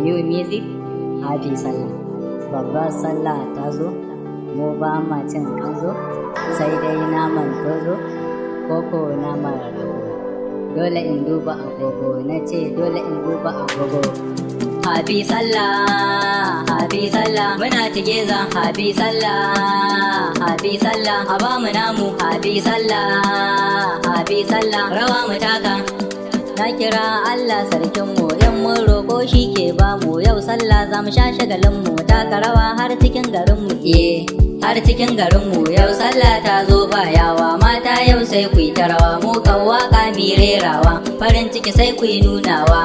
new music, happy sallah. Babbar sallah ta zo, mu ba ma cin kanzo, sai dai naman tozo, koko naman rago. Dole in duba agogo, na ce dole in duba agogo. Happy sallah, happy sallah, muna together, happy sallah, happy sallah, a ba mu namu, happy sallah, happy sallah, rawa mu taka. Na kira Allah sarkinmu, in mun roƙo shi ke bamu, yau sallah za mu sha shagalinmu, taka rawa har cikin garinmu, har cikin garinmu, yau sallah ta zo ba yawa, mata yau sai ku yi ta rawa, mu kan waka mi rerawa, farin ciki sai ku yi nunawa,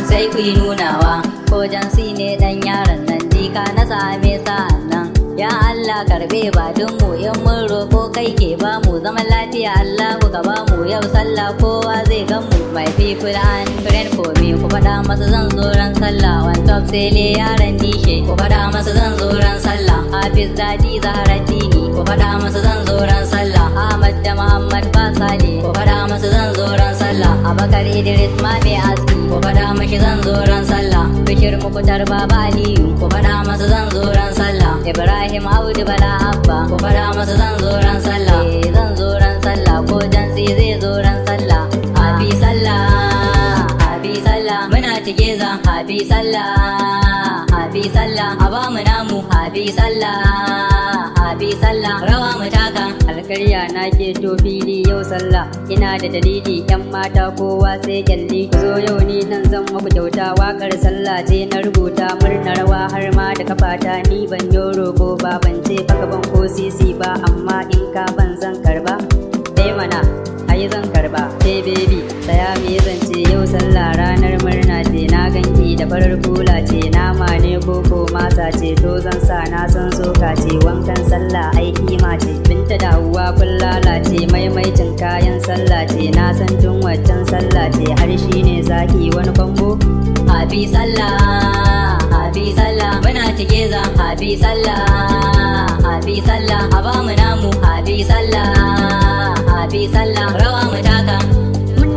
sai ku yi nunawa, ko jansi ne dan yaron nan, jika na same sa'an nan, ya Allah karbe badinmu, in mun roƙo kai ke bamu, zaman lafiya Allah ka bamu, yau sallah kowa zai gamu. My people and friend for me, ku faɗa masa zan zo ran sallah, one top sele yaran dishe, ku faɗa masa zan zo ran sallah, Hafiz Dadi Zaharaddini, ku faɗa masa zan zo ran sallah, Ahmad da Muhammad Fasale, ku faɗa masa zan zo ran sallah, Abakar Idris ma mai aski, ku faɗa mashi zan zo ran sallah, Bishir Mukutar Baba Aliyu, ku faɗa masa zan zo ran sallah, Ibrahim Audu Bala Abba, ku faɗa masa zan zo ran sallah, zan zo ran sallah, ko jansi zai zo ran sallah. Happy sallah, happy sallah, muna together, happy sallah, happy sallah, a ba mu namu, happy sallah, happy sallah, rawa mu taka. Alkarya na ke to fili yau sallah, ina da dalili, yan mata kowa sai kyalli, ku zo yau ni nan zan muku kyauta, wakar sallah ce na rubuta, murna rawa har ma da kafata, ni ban yi roƙo ba, ban ce baka ban ko sisi ba, amma in ka ban zan karba, mana ai zan karba. Hey baby saya me zance, yau sallah ranar murna ce, na ganki da farar kula ce, nama ne koko masa ce, to zan sa na san soka ce, wankan sallah ai kima ce, binta da uwa kun lalace, maimaitin kayan sallah ce, na san tun waccan sallah ce, har shi ne zaki wani kwambo. Happy sallah, happy sallah, muna together, happy sallah, happy sallah, a ba mu namu, happy sallah, happy sallah, rawa mu taka. Mun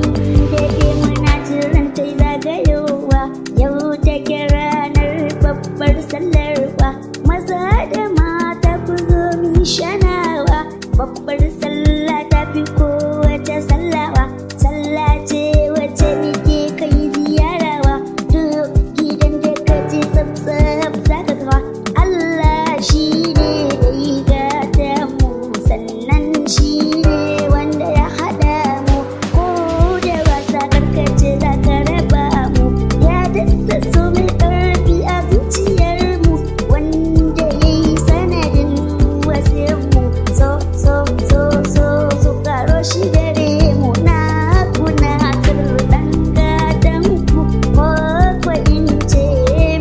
dade muna jiran ta zagayowa, yau take ranar babbar sallarwa, maza da mata ku zo mi shanawa, babbar sallah ta fi kowace sallawa, sallah ce wacce nike kai ziyarawa, duk gidan da ka je tsaf zaka gawa, Allah shi ne ya yi gata mu, sannan shi ne wanda ya haɗa mu, ko da wasa karkace za ka raba mu, ya dasa so mai ƙarfi a zuciyar mu, wanda ya yi sanadin wasu mu, so karo shi gare mu, na kuna sirran gadon ku, ko kwa in ce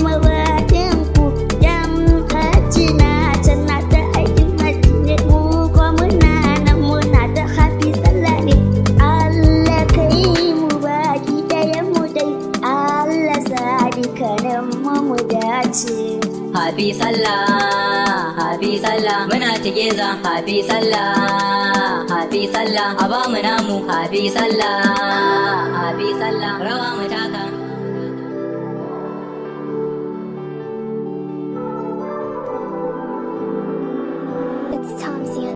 mabaɗin ku, yan hajji na can na ta aikin hajji ne, mu ko muna nan muna ta happy sallah ne, Allah kai mu baki ɗayan mu dai, Allah sa dukkanin mu dace. Happy sallah, happy sallah, muna together, happy sallah, happy sallah, a ba mu namu, happy sallah, happy sallah, rawa mu taka.